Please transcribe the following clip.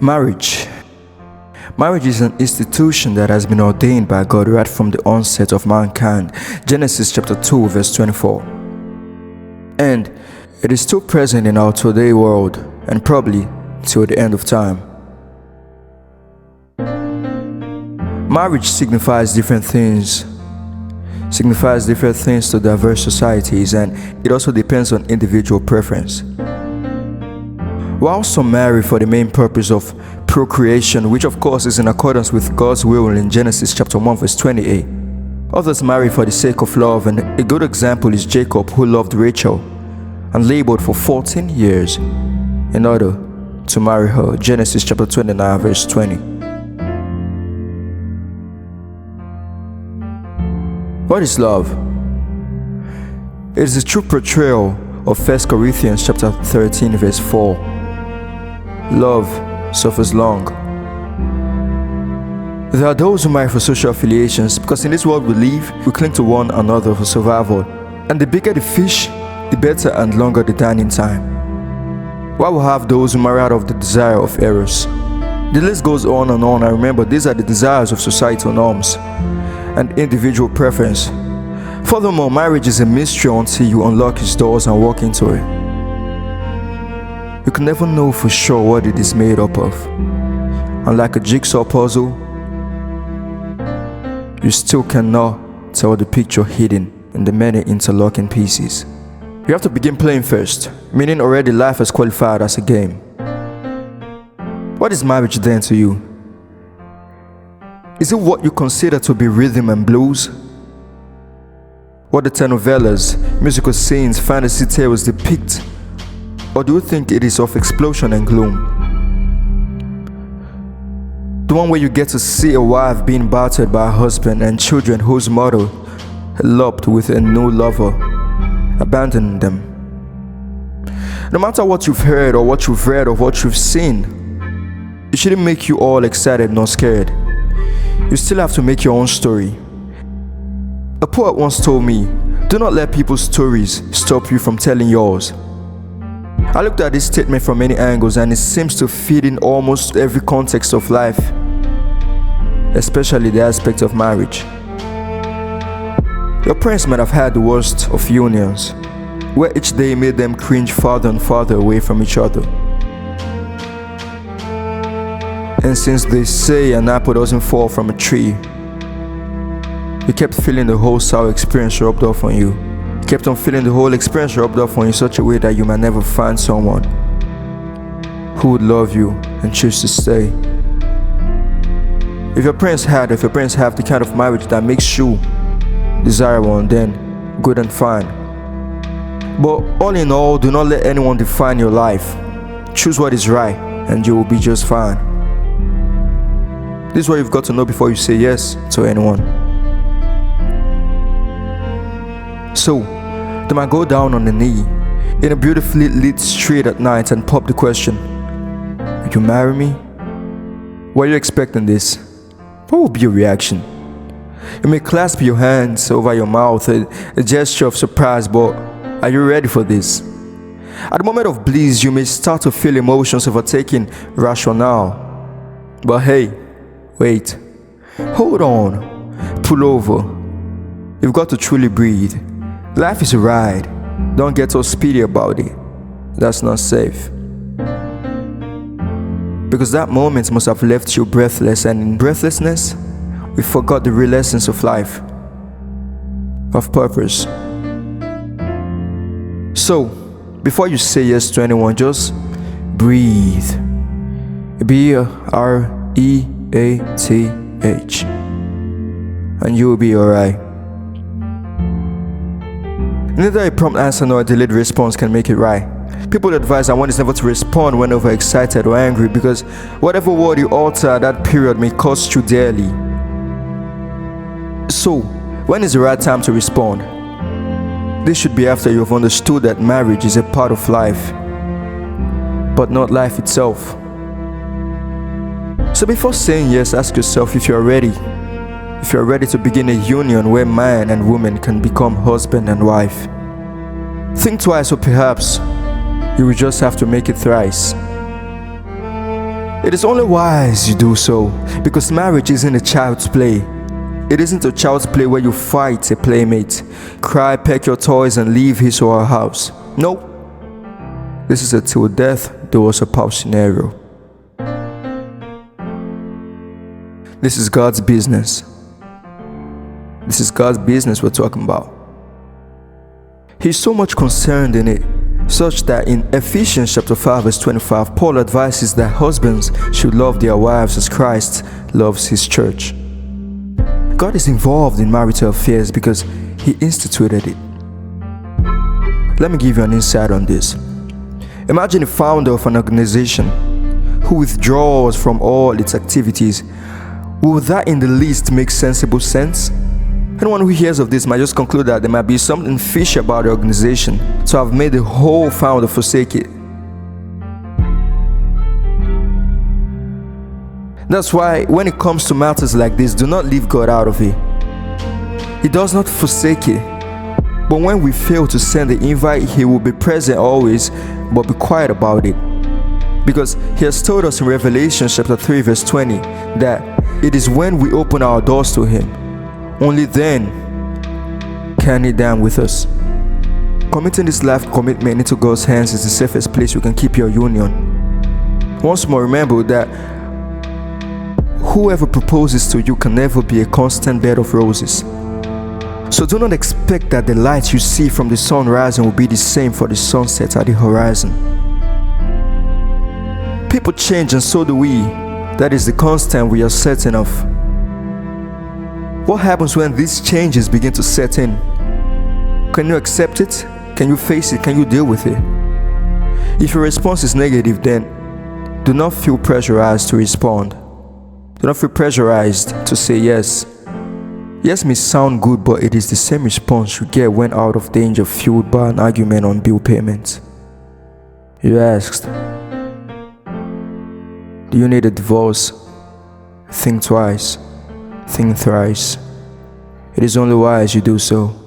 Marriage. Marriage is an institution that has been ordained by God right from the onset of mankind. Genesis chapter 2 verse 24. And it is still present in our today world and probably till the end of time. Marriage signifies different things to diverse societies, and it also depends on individual preference. While some marry for the main purpose of procreation, which of course is in accordance with God's will in Genesis chapter 1 verse 28, others marry for the sake of love, and a good example is Jacob, who loved Rachel and labored for 14 years in order to marry her. Genesis chapter 29 verse 20. What is love? It is a true portrayal of 1 Corinthians chapter 13 verse 4. Love suffers long. There are those who marry for social affiliations, because in this world we live, we cling to one another for survival. And the bigger the fish, the better and longer the dining time. While we have those who marry out of the desire of eros. The list goes on and on, and remember, these are the desires of societal norms and individual preference. Furthermore, marriage is a mystery until you unlock its doors and walk into it. You can never know for sure what it is made up of. And like a jigsaw puzzle, you still cannot tell the picture hidden in the many interlocking pieces. You have to begin playing first, meaning already life has qualified as a game. What is marriage then to you? Is it what you consider to be rhythm and blues? What the telenovelas, musical scenes, fantasy tales depict? Or do you think it is of explosion and gloom? The one where you get to see a wife being battered by a husband and children whose mother eloped with a new lover, abandoning them. No matter what you've heard or what you've read or what you've seen, it shouldn't make you all excited nor scared. You still have to make your own story. A poet once told me, do not let people's stories stop you from telling yours. I looked at this statement from many angles, and it seems to fit in almost every context of life, especially the aspect of marriage. Your parents might have had the worst of unions, where each day made them cringe farther and farther away from each other. And since they say an apple doesn't fall from a tree, you kept feeling the whole sour experience rubbed off on you. You kept on feeling the whole experience rubbed off on you in such a way that you might never find someone who would love you and choose to stay. If your parents have the kind of marriage that makes you desirable, then good and fine. But all in all, do not let anyone define your life. Choose what is right and you will be just fine. This is what you've got to know before you say yes to anyone. So, they might go down on the knee in a beautifully lit street at night and pop the question, will you marry me? Were you expecting this? What will be your reaction? You may clasp your hands over your mouth, a gesture of surprise, but are you ready for this? At the moment of bliss, you may start to feel emotions overtaking rationale. But hey, wait, hold on, pull over. You've got to truly breathe. Life is a ride. Don't get so speedy about it. That's not safe. Because that moment must have left you breathless, and in breathlessness, we forgot the real essence of life, of purpose. So, before you say yes to anyone, just breathe. B-R-E-A-T-H. And you will be alright. Neither a prompt answer nor a delayed response can make it right. People advise that one is never to respond when overexcited or angry, because whatever word you alter at that period may cost you dearly. So, when is the right time to respond? This should be after you have understood that marriage is a part of life, but not life itself. So before saying yes, ask yourself if you are ready. If you are ready to begin a union where man and woman can become husband and wife. Think twice, or perhaps you will just have to make it thrice. It is only wise you do so, because marriage isn't a child's play. It isn't a child's play where you fight a playmate, cry, pack your toys and leave his or her house. No. This is a till death do us apart scenario. This is God's business. This is God's business we're talking about. He's so much concerned in it, such that in Ephesians chapter 5 verse 25, Paul advises that husbands should love their wives as Christ loves his church. God is involved in marital affairs because he instituted it. Let me give you an insight on this. Imagine a founder of an organization who withdraws from all its activities. Will that in the least make sensible sense? Anyone who hears of this might just conclude that there might be something fishy about the organization to have made the whole founder forsake it. That's why when it comes to matters like this, do not leave God out of it. He does not forsake it. But when we fail to send the invite, he will be present always, but be quiet about it. Because he has told us in Revelation chapter 3 verse 20 that it is when we open our doors to him, only then can he dine with us. Committing this life commitment into God's hands is the safest place you can keep your union. Once more, remember that whoever proposes to you can never be a constant bed of roses. So do not expect that the light you see from the sun rising will be the same for the sunset at the horizon. People change and so do we. That is the constant we are certain of. What happens when these changes begin to set in? Can you accept it? Can you face it? Can you deal with it? If your response is negative, then do not feel pressurized to respond. Do not feel pressurized to say yes. Yes may sound good, but it is the same response you get when out of danger fueled by an argument on bill payment. You asked, do you need a divorce? Think twice. Think thrice. It is only wise you do so.